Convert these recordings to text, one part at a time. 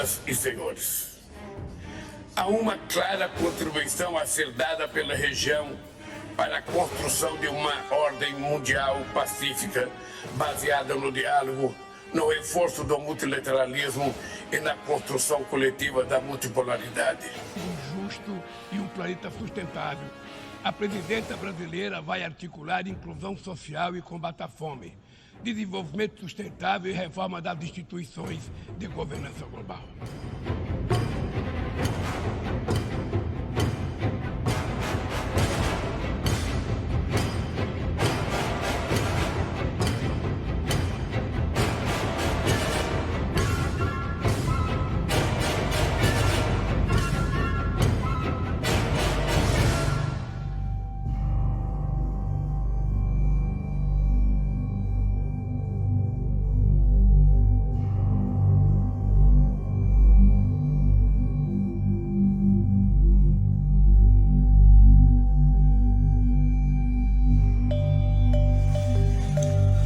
Senhoras e senhores, há uma clara contribuição a ser dada pela região para a construção de uma ordem mundial pacífica baseada no diálogo, no reforço do multilateralismo e na construção coletiva da multipolaridade. Um justo e um planeta sustentável. A presidenta brasileira vai articular inclusão social e combate à fome, desenvolvimento sustentável e reforma das instituições de governança global.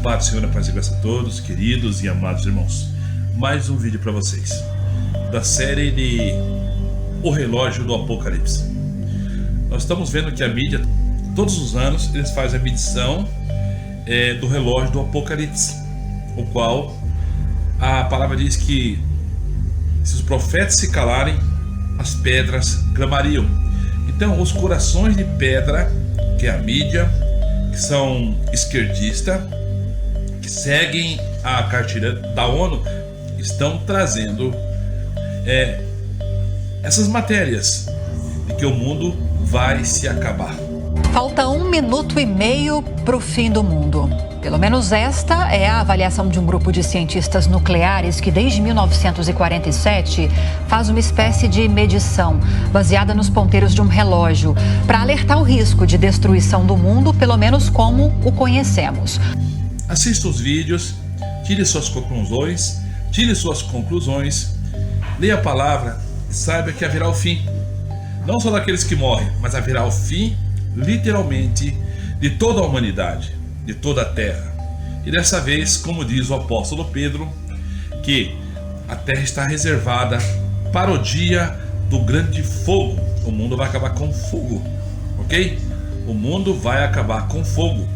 Paz do Senhor, a paz e graça a todos, queridos e amados irmãos. Mais um vídeo para vocês, da série de O Relógio do Apocalipse. Nós estamos vendo que a mídia, todos os anos, eles fazem a medição do relógio do Apocalipse, o qual a palavra diz que se os profetas se calarem, as pedras clamariam. Então, os corações de pedra, que é a mídia, que são esquerdistas, que seguem a cartilha da ONU, estão trazendo essas matérias de que o mundo vai se acabar. Falta 1 minuto e meio para o fim do mundo. Pelo menos esta é a avaliação de um grupo de cientistas nucleares que desde 1947 faz uma espécie de medição baseada nos ponteiros de um relógio para alertar o risco de destruição do mundo, pelo menos como o conhecemos. Assista os vídeos, tire suas conclusões, leia a palavra e saiba que haverá o fim. Não só daqueles que morrem, mas haverá o fim, literalmente, de toda a humanidade, de toda a terra. E dessa vez, como diz o apóstolo Pedro, que a terra está reservada para o dia do grande fogo. O mundo vai acabar com fogo, ok? O mundo vai acabar com fogo,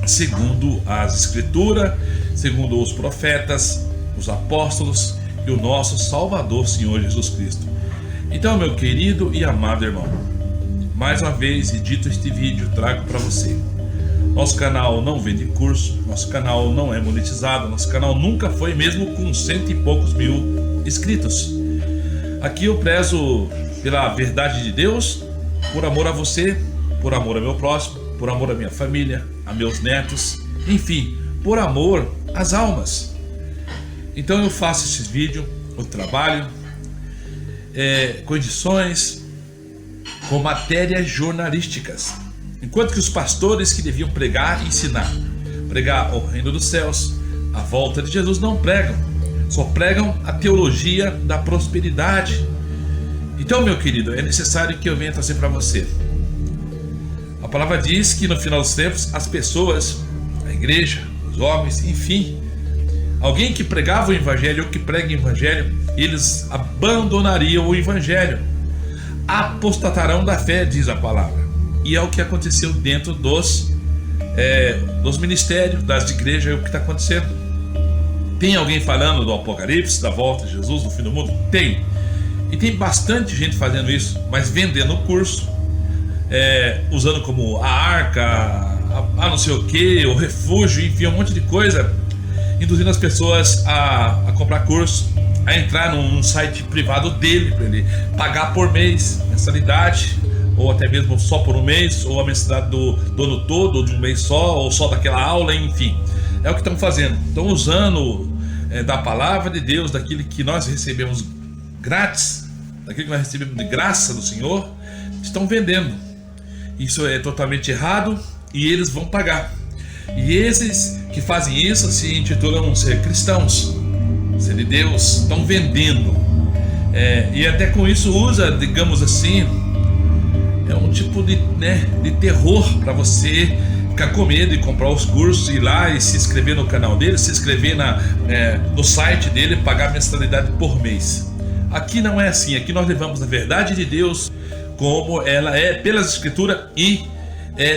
segundo as escrituras, segundo os profetas, os apóstolos e o nosso Salvador Senhor Jesus Cristo. Então, meu querido e amado irmão, mais uma vez, e dito este vídeo, trago para você. Nosso canal não vende curso, nosso canal não é monetizado, nosso canal nunca foi, mesmo com 100 e poucos mil inscritos. Aqui eu prezo pela verdade de Deus, por amor a você, por amor ao meu próximo, por amor à minha família, a meus netos, enfim, por amor às almas. Então eu faço esses vídeos, eu trabalho com edições, com matérias jornalísticas, enquanto que os pastores que deviam pregar e ensinar, pregar o reino dos céus, a volta de Jesus, não pregam, só pregam a teologia da prosperidade. Então, meu querido, é necessário que eu venha trazer para você. A palavra diz que no final dos tempos as pessoas, a igreja, os homens, enfim, alguém que pregava o evangelho ou que prega o evangelho, eles abandonariam o evangelho, apostatarão da fé, diz a palavra. E é o que aconteceu dentro dos ministérios, das igrejas, é o que está acontecendo. Tem alguém falando do Apocalipse, da volta de Jesus, do fim do mundo? Tem. E tem bastante gente fazendo isso, mas vendendo o curso, usando como a arca, a não sei o que, o refúgio, enfim, um monte de coisa, induzindo as pessoas a comprar curso, a entrar num site privado dele, para ele pagar por mês, mensalidade, ou até mesmo só por um mês, ou a mensalidade do ano todo, ou de um mês só, ou só daquela aula, enfim. É o que estão fazendo. Estão usando da palavra de Deus, daquilo que nós recebemos grátis, daquilo que nós recebemos de graça do Senhor, estão vendendo. Isso é totalmente errado e eles vão pagar. E esses que fazem isso se intitulam ser cristãos, ser de Deus, estão vendendo. E até com isso usa, digamos assim, um tipo de terror para você ficar com medo e comprar os cursos, ir lá e se inscrever no canal dele, se inscrever no site dele, pagar mensalidade por mês. aqui não é assim. Aqui nós levamos a verdade de Deus como ela é pelas Escrituras e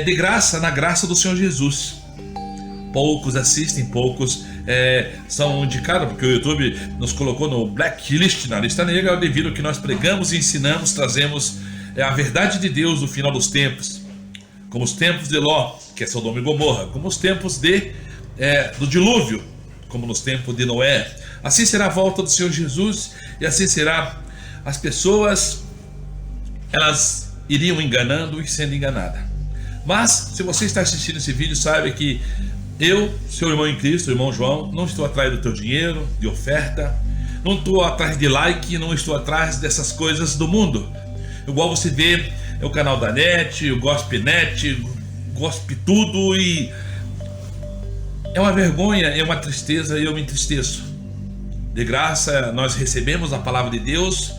de graça, na graça do Senhor Jesus. Poucos assistem, poucos são indicados, porque o YouTube nos colocou no blacklist, na lista negra, devido ao que nós pregamos e ensinamos, trazemos a verdade de Deus no final dos tempos, como os tempos de Ló, que é Sodoma e Gomorra, como os tempos do dilúvio, como nos tempos de Noé. Assim será a volta do Senhor Jesus, e assim será as pessoas, elas iriam enganando e sendo enganadas. Mas se você está assistindo esse vídeo, saiba que eu, seu irmão em Cristo, irmão João, não estou atrás do teu dinheiro, de oferta, não estou atrás de like, não estou atrás dessas coisas do mundo. Igual você vê o canal da NET, o Gospnet, Gospe tudo, e é uma vergonha, é uma tristeza, e eu me entristeço. De graça nós recebemos a palavra de Deus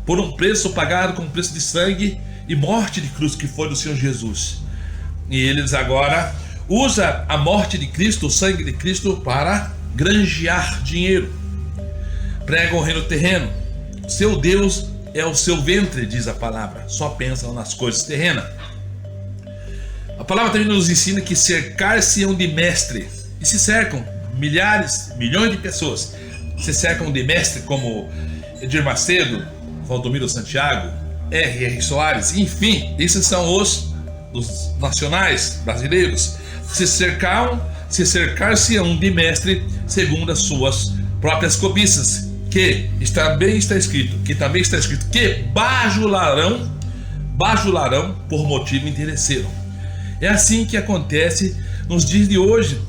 por um preço pagado com preço de sangue e morte de cruz que foi do Senhor Jesus. E eles agora usam a morte de Cristo, o sangue de Cristo, para granjear dinheiro. Pregam o reino terreno. Seu Deus é o seu ventre, diz a palavra. Só pensam nas coisas terrenas. A palavra também nos ensina que cercar-se-ão de mestre. E se cercam milhares, milhões de pessoas. Se cercam de mestre como Edir Macedo, Valdomiro Santiago, R.R. Soares, enfim, esses são os nacionais brasileiros. Se cercar-se-ão de mestre segundo as suas próprias cobiças, que também está escrito que bajularão por motivo interesseiro. É assim que acontece nos dias de hoje,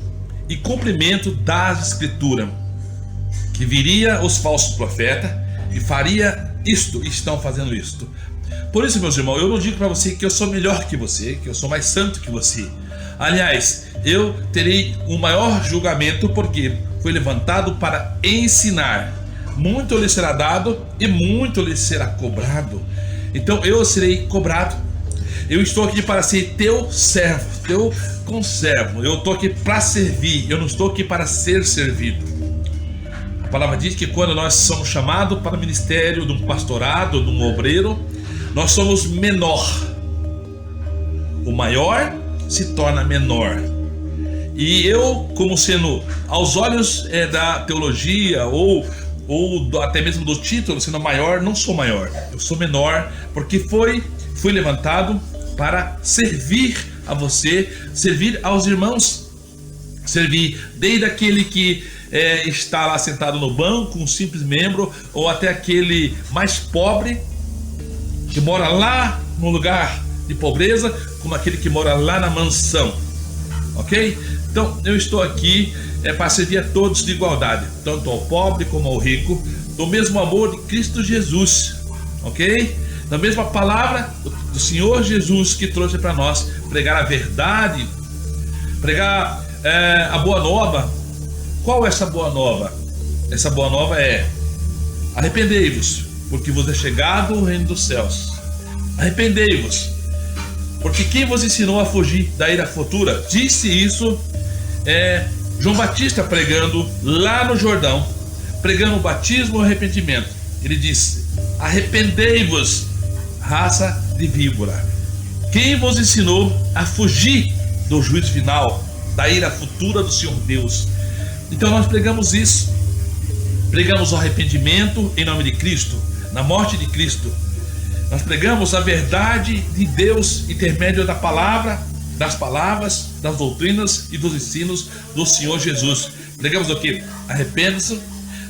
e cumprimento das Escrituras, que viria os falsos profetas e faria isto, e estão fazendo isto. Por isso, meus irmãos, eu não digo para você que eu sou melhor que você, que eu sou mais santo que você. Aliás, eu terei um maior julgamento, porque foi levantado para ensinar. Muito lhe será dado e muito lhe será cobrado. Então eu serei cobrado. Eu estou aqui para ser teu servo, teu conservo. Eu estou aqui para servir, eu não estou aqui para ser servido. A palavra diz que quando nós somos chamados para o ministério de um pastorado, de um obreiro, nós somos menor. O maior se torna menor. E eu, como sendo aos olhos da teologia ou até mesmo do título, sendo maior, não sou maior. Eu sou menor porque fui levantado para servir a você, servir aos irmãos, servir desde aquele que está lá sentado no banco, um simples membro, ou até aquele mais pobre que mora lá no lugar de pobreza, como aquele que mora lá na mansão, ok? Então eu estou aqui para servir a todos de igualdade, tanto ao pobre como ao rico, do mesmo amor de Cristo Jesus, ok? Da mesma palavra do Senhor Jesus, que trouxe para nós pregar a verdade, pregar a boa nova. Qual é essa boa nova? Essa boa nova é: arrependei-vos, porque vos é chegado o reino dos céus. Arrependei-vos, porque quem vos ensinou a fugir da ira futura? Disse isso João Batista, pregando lá no Jordão, pregando o batismo e o arrependimento. Ele disse: arrependei-vos, raça de víbora. Quem vos ensinou a fugir do juízo final, da ira futura do Senhor Deus? Então nós pregamos isso, pregamos o arrependimento em nome de Cristo, na morte de Cristo. Nós pregamos a verdade de Deus, intermédio da palavra, das palavras, das doutrinas e dos ensinos do Senhor Jesus. Pregamos o que? Arrependam-se,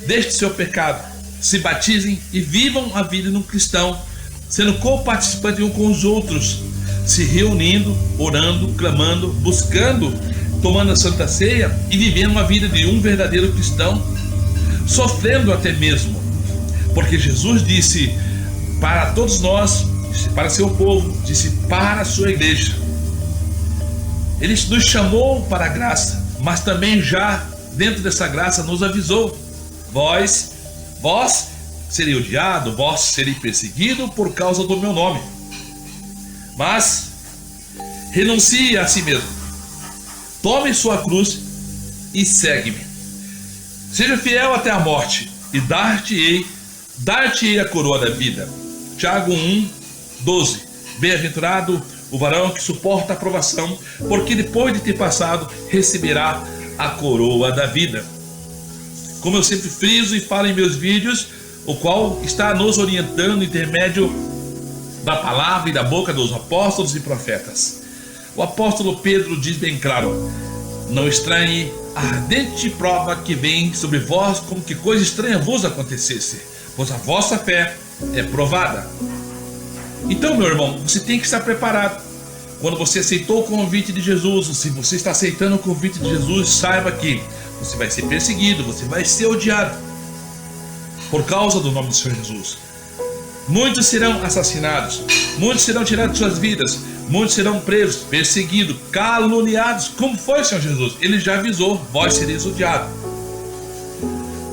deixem seu pecado, se batizem e vivam a vida de um cristão, sendo co-participantes um com os outros, se reunindo, orando, clamando, buscando, tomando a Santa Ceia e vivendo uma vida de um verdadeiro cristão, sofrendo até mesmo, porque Jesus disse para todos nós, disse para seu povo, disse para a sua igreja. Ele nos chamou para a graça, mas também já dentro dessa graça nos avisou: vós serei odiado, vós serei perseguido por causa do meu nome, mas renuncie a si mesmo, tome sua cruz e segue-me. Seja fiel até a morte, e dar-te-ei dar-te-ei a coroa da vida. Tiago 1:12. Bem-aventurado o varão que suporta a provação, porque depois de ter passado, receberá a coroa da vida. Como eu sempre friso e falo em meus vídeos, o qual está nos orientando intermédio da palavra e da boca dos apóstolos e profetas. O apóstolo Pedro diz bem claro: não estranhe a ardente prova que vem sobre vós, como que coisa estranha vos acontecesse, pois a vossa fé é provada. Então, meu irmão, você tem que estar preparado. Quando você aceitou o convite de Jesus, se você está aceitando o convite de Jesus, saiba que você vai ser perseguido, você vai ser odiado por causa do nome do Senhor Jesus. Muitos serão assassinados, muitos serão tirados de suas vidas, muitos serão presos, perseguidos, caluniados. Como foi, Senhor Jesus? Ele já avisou: vós sereis odiados.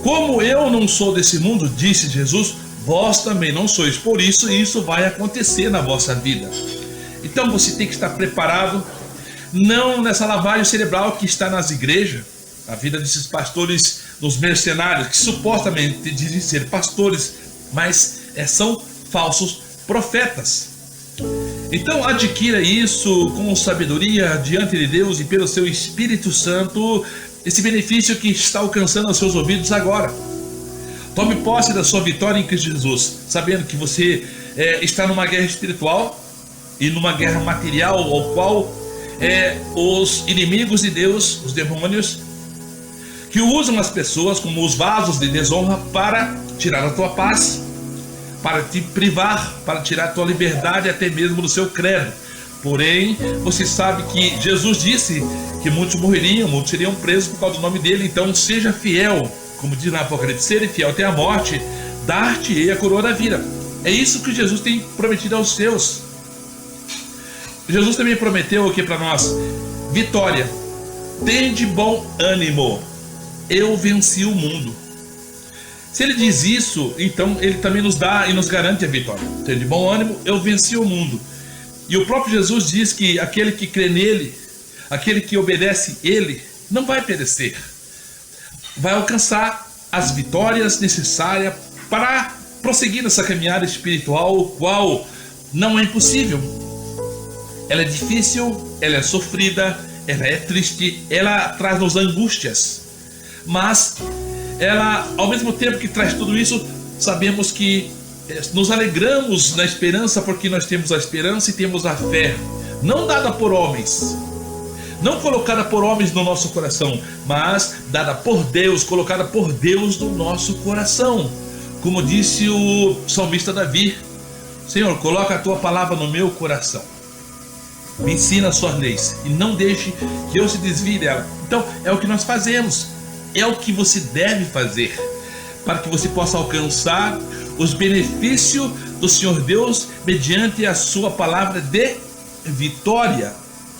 Como eu não sou desse mundo, disse Jesus, vós também não sois. Por isso vai acontecer na vossa vida. Então você tem que estar preparado, não nessa lavagem cerebral que está nas igrejas, a vida desses pastores, dos mercenários, que supostamente dizem ser pastores, mas são falsos profetas. Então adquira isso com sabedoria diante de Deus e pelo seu Espírito Santo, esse benefício que está alcançando os seus ouvidos agora. Tome posse da sua vitória em Cristo Jesus, sabendo que você está numa guerra espiritual e numa guerra material, ao qual os inimigos de Deus, os demônios, que usam as pessoas como os vasos de desonra para tirar a tua paz, para te privar, para tirar a tua liberdade, até mesmo do seu credo. Porém, você sabe que Jesus disse que muitos morreriam, muitos seriam presos por causa do nome dele. Então seja fiel, como diz na Apocalipse, ser fiel até a morte, dar-te-ei a coroa da vida. É isso que Jesus tem prometido aos seus. Jesus também prometeu aqui para nós: vitória, tende bom ânimo, eu venci o mundo. Se ele diz isso, então ele também nos dá e nos garante a vitória. Tende bom ânimo, eu venci o mundo. E o próprio Jesus diz que aquele que crê nele, aquele que obedece ele, não vai perecer, vai alcançar as vitórias necessárias para prosseguir nessa caminhada espiritual, o qual não é impossível. Ela é difícil, ela é sofrida, ela é triste, ela traz-nos angústias, mas ela, ao mesmo tempo que traz tudo isso, sabemos que nos alegramos na esperança, porque nós temos a esperança e temos a fé, não dada por homens, não colocada por homens no nosso coração, mas dada por Deus, colocada por Deus no nosso coração. Como disse o salmista Davi: Senhor, coloca a tua palavra no meu coração, me ensina as suas leis e não deixe que eu se desvie dela. Então é o que nós fazemos, é o que você deve fazer, para que você possa alcançar os benefícios do Senhor Deus mediante a sua palavra de vitória.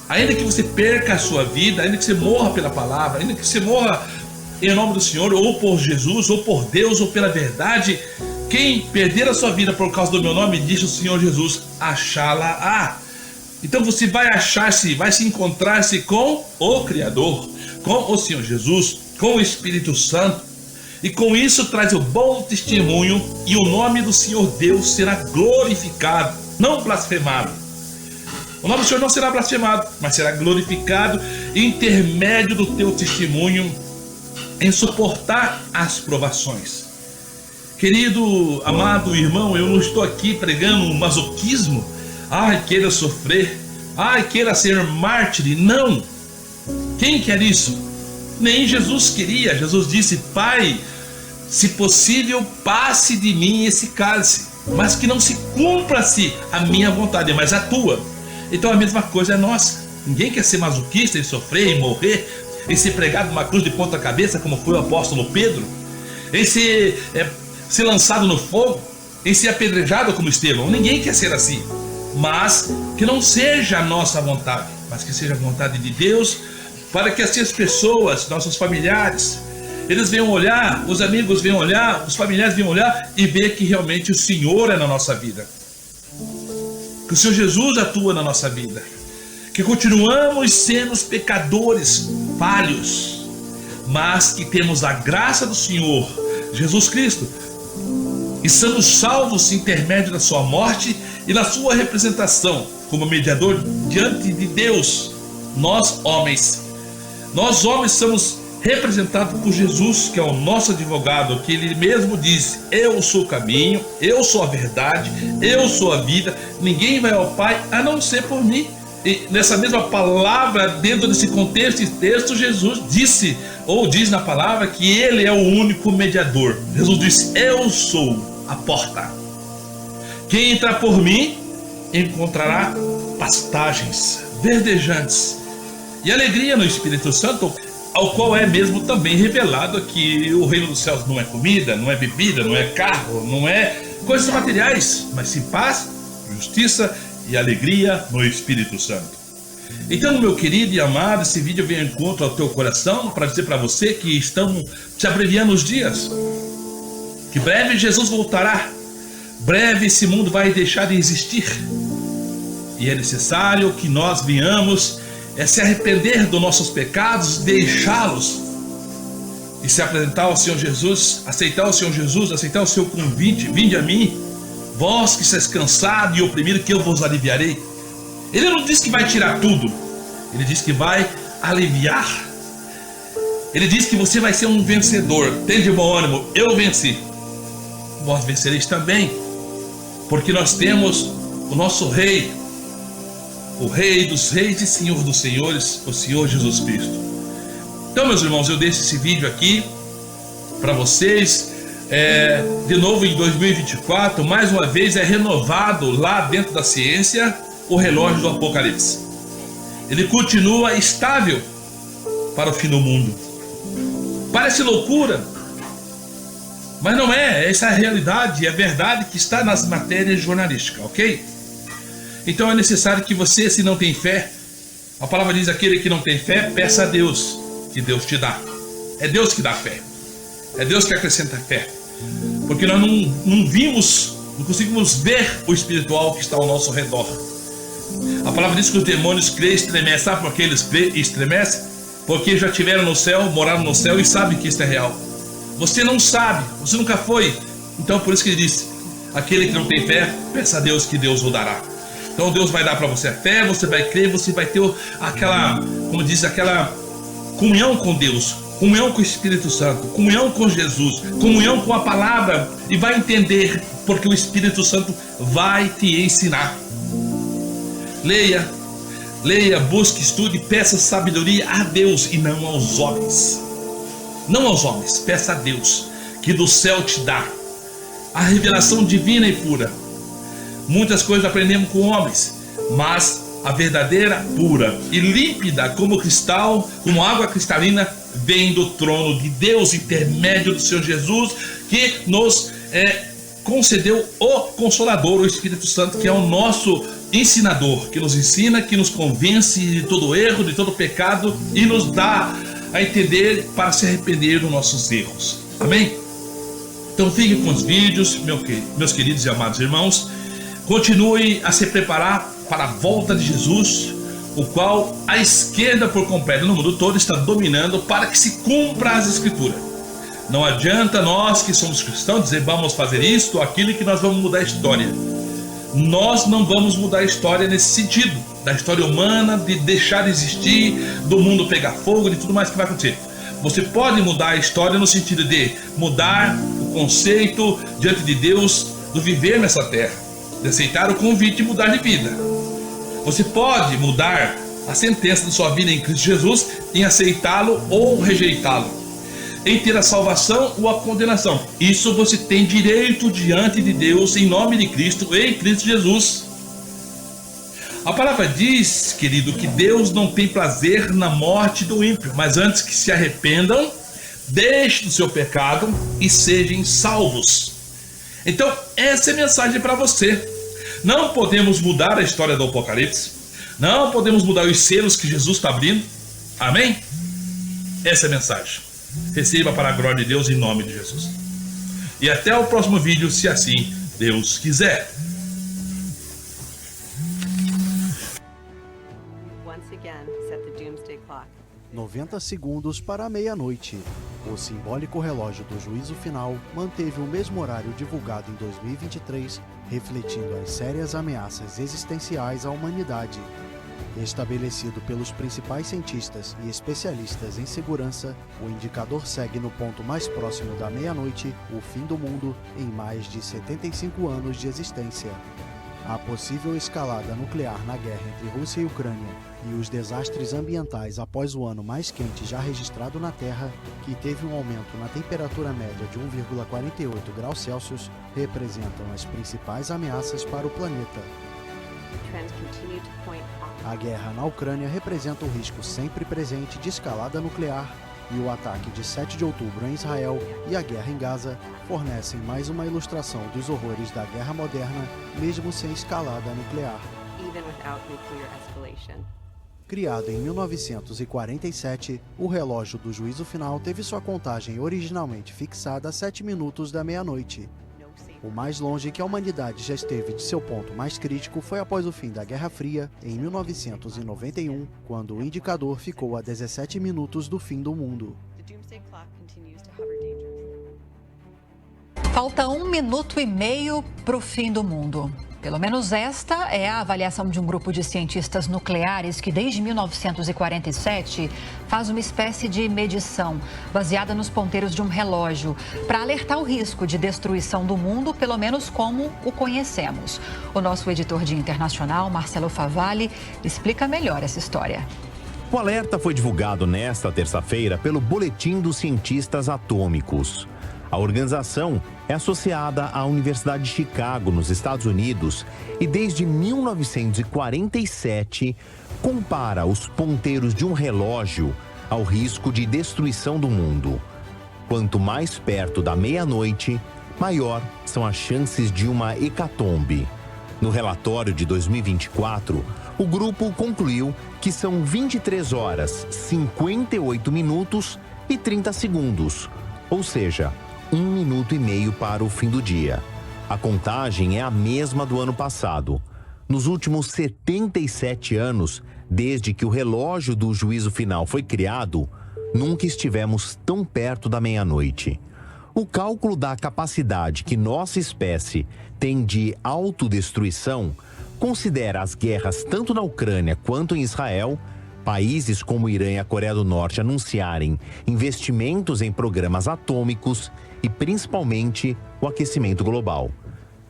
Ainda que você perca a sua vida, ainda que você morra pela palavra, ainda que você morra em nome do Senhor, ou por Jesus, ou por Deus, ou pela verdade, quem perder a sua vida por causa do meu nome, diz o Senhor Jesus, achá-la-á. Então você vai achar-se, vai se encontrar-se com o Criador, com o Senhor Jesus, com o Espírito Santo. E com isso traz o bom testemunho, e o nome do Senhor Deus será glorificado, não blasfemado. O nome do Senhor não será blasfemado, mas será glorificado em intermédio do teu testemunho, em suportar as provações. Querido, amado irmão, eu não estou aqui pregando um masoquismo. Ai, queira sofrer, ai, queira ser mártir. Não! Quem quer isso? Nem Jesus queria. Jesus disse: Pai, se possível, passe de mim esse cálice, mas que não se cumpra-se a minha vontade, mas a tua. Então a mesma coisa é nossa. Ninguém quer ser masoquista e sofrer e morrer, em ser pregado numa cruz de ponta cabeça, como foi o apóstolo Pedro, em ser lançado no fogo, em ser apedrejado como Estevão. Ninguém quer ser assim. Mas que não seja a nossa vontade, mas que seja a vontade de Deus, para que assim as pessoas, nossos familiares, eles venham olhar, os amigos venham olhar, os familiares venham olhar e ver que realmente o Senhor é na nossa vida, que o Senhor Jesus atua na nossa vida, que continuamos sendo pecadores falhos, mas que temos a graça do Senhor Jesus Cristo, e somos salvos em intermédio da sua morte e na sua representação como mediador diante de Deus. Nós homens somos representados por Jesus, que é o nosso advogado, que ele mesmo diz: eu sou o caminho, eu sou a verdade, eu sou a vida, ninguém vai ao Pai a não ser por mim. E nessa mesma palavra, dentro desse contexto e texto, Jesus disse, ou diz na palavra, que ele é o único mediador. Jesus disse: eu sou a porta. Quem entrar por mim encontrará pastagens verdejantes e alegria no Espírito Santo, ao qual é mesmo também revelado que o reino dos céus não é comida, não é bebida, não é carro, não é coisas materiais, mas sim paz, justiça e alegria no Espírito Santo. Então, meu querido e amado, esse vídeo vem ao encontro ao teu coração para dizer para você que estamos se abreviando os dias, que breve Jesus voltará, breve esse mundo vai deixar de existir, e é necessário que nós venhamos se arrepender dos nossos pecados, deixá-los e se apresentar ao Senhor Jesus, aceitar o Senhor Jesus, aceitar o seu convite: vinde a mim, vós que estáis cansados e oprimidos, que eu vos aliviarei. Ele não diz que vai tirar tudo, ele diz que vai aliviar. Ele diz que você vai ser um vencedor. Tem de bom ânimo, eu venci, vós vencereis também, porque nós temos o nosso Rei, o Rei dos Reis e Senhor dos Senhores, o Senhor Jesus Cristo. Então, meus irmãos, eu deixo esse vídeo aqui para vocês. De novo, em 2024, mais uma vez é renovado lá dentro da ciência o relógio do Apocalipse. Ele continua estável para o fim do mundo. Parece loucura, mas não é. Essa é a realidade, é a verdade que está nas matérias jornalísticas, ok? Então é necessário que você, se não tem fé, a palavra diz: aquele que não tem fé, peça a Deus, que Deus te dá. É Deus que dá fé, é Deus que acrescenta fé, porque nós não vimos, não conseguimos ver o espiritual que está ao nosso redor. A palavra diz que os demônios creem e estremecem. Sabe por que eles creem e estremecem? Porque já estiveram no céu, moraram no céu e sabem que isso é real. Você não sabe, você nunca foi. Então por isso que ele disse: aquele que não tem fé, peça a Deus, que Deus o dará. Então Deus vai dar para você a fé, você vai crer, você vai ter aquela, como diz, aquela comunhão com Deus, comunhão com o Espírito Santo, comunhão com Jesus, comunhão com a palavra, e vai entender, porque o Espírito Santo vai te ensinar. Leia, busque, estude, peça sabedoria a Deus e não aos homens. Não aos homens, peça a Deus, que do céu te dá a revelação divina e pura. Muitas coisas aprendemos com homens, mas a verdadeira, pura e límpida como cristal, como água cristalina, vem do trono de Deus, intermédio do Senhor Jesus, que nos concedeu o Consolador, o Espírito Santo, que é o nosso ensinador, que nos ensina, que nos convence de todo erro, de todo pecado, e nos dá a entender para se arrepender dos nossos erros. Amém? Então fique com os vídeos, meus queridos e amados irmãos. Continue a se preparar para a volta de Jesus, o qual a esquerda por completo no mundo todo está dominando para que se cumpra as Escrituras. Não adianta nós que somos cristãos dizer: vamos fazer isto ou aquilo, que nós vamos mudar a história. Nós não vamos mudar a história nesse sentido, da história humana, de deixar de existir, do mundo pegar fogo, de tudo mais que vai acontecer. Você pode mudar a história no sentido de mudar o conceito diante de Deus do viver nessa terra, de aceitar o convite e mudar de vida. Você pode mudar a sentença da sua vida em Cristo Jesus, em aceitá-lo ou rejeitá-lo, em ter a salvação ou a condenação. Isso você tem direito diante de Deus, em nome de Cristo, em Cristo Jesus. A palavra diz, querido, que Deus não tem prazer na morte do ímpio, mas antes que se arrependam, deixem o seu pecado e sejam salvos. Então essa é a mensagem para você. Não podemos mudar a história do Apocalipse, não podemos mudar os selos que Jesus está abrindo. Amém? Essa é a mensagem. Receba para a glória de Deus, em nome de Jesus. E até o próximo vídeo, se assim Deus quiser. Once again, set the doomsday clock. 90 segundos para a meia-noite. O simbólico relógio do juízo final manteve o mesmo horário divulgado em 2023, refletindo as sérias ameaças existenciais à humanidade. Estabelecido pelos principais cientistas e especialistas em segurança, o indicador segue no ponto mais próximo da meia-noite, o fim do mundo, em mais de 75 anos de existência. A possível escalada nuclear na guerra entre Rússia e Ucrânia e os desastres ambientais após o ano mais quente já registrado na Terra, que teve um aumento na temperatura média de 1,48 graus Celsius, representam as principais ameaças para o planeta. A guerra na Ucrânia representa o risco sempre presente de escalada nuclear, e o ataque de 7 de outubro em Israel e a guerra em Gaza fornecem mais uma ilustração dos horrores da guerra moderna, mesmo sem escalada nuclear. Criado em 1947, o relógio do juízo final teve sua contagem originalmente fixada a 7 minutos da meia-noite. O mais longe que a humanidade já esteve de seu ponto mais crítico foi após o fim da Guerra Fria, em 1991, quando o indicador ficou a 17 minutos do fim do mundo. Falta 1 minuto e meio para o fim do mundo. Pelo menos esta é a avaliação de um grupo de cientistas nucleares que, desde 1947, faz uma espécie de medição baseada nos ponteiros de um relógio para alertar o risco de destruição do mundo, pelo menos como o conhecemos. O nosso editor de internacional, Marcelo Favalli, explica melhor essa história. O alerta foi divulgado nesta terça-feira pelo Boletim dos Cientistas Atômicos. A organização é associada à Universidade de Chicago, nos Estados Unidos, e desde 1947 compara os ponteiros de um relógio ao risco de destruição do mundo. Quanto mais perto da meia-noite, maior são as chances de uma hecatombe. No relatório de 2024, o grupo concluiu que são 23 horas, 58 minutos e 30 segundos, ou seja, 1 minuto e meio para o fim do dia. A contagem é a mesma do ano passado. Nos últimos 77 anos, desde que o relógio do juízo final foi criado, nunca estivemos tão perto da meia-noite. O cálculo da capacidade que nossa espécie tem de autodestruição considera as guerras tanto na Ucrânia quanto em Israel, países como o Irã e a Coreia do Norte anunciarem investimentos em programas atômicos e principalmente o aquecimento global.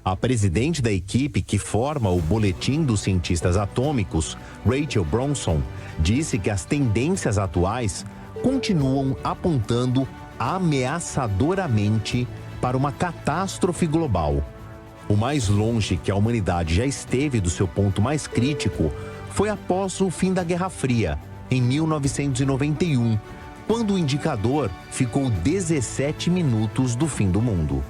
A presidente da equipe que forma o Boletim dos Cientistas Atômicos, Rachel Bronson, disse que as tendências atuais continuam apontando ameaçadoramente para uma catástrofe global. O mais longe que a humanidade já esteve do seu ponto mais crítico foi após o fim da Guerra Fria, em 1991, quando o indicador ficou 17 minutos do fim do mundo.